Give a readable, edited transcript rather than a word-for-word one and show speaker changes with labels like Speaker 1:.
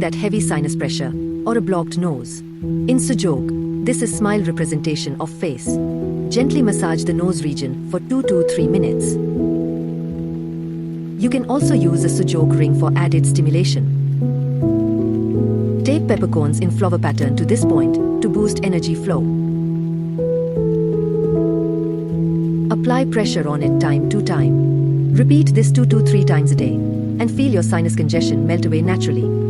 Speaker 1: that heavy sinus pressure or a blocked nose. In Sujok, this is smile representation of face. Gently massage the nose region for 2 to 3 minutes. You can also use a Sujok ring for added stimulation. Tape peppercorns in flower pattern to this point to boost energy flow. Apply pressure on it time to time. Repeat this 2 to 3 times a day and feel your sinus congestion melt away naturally.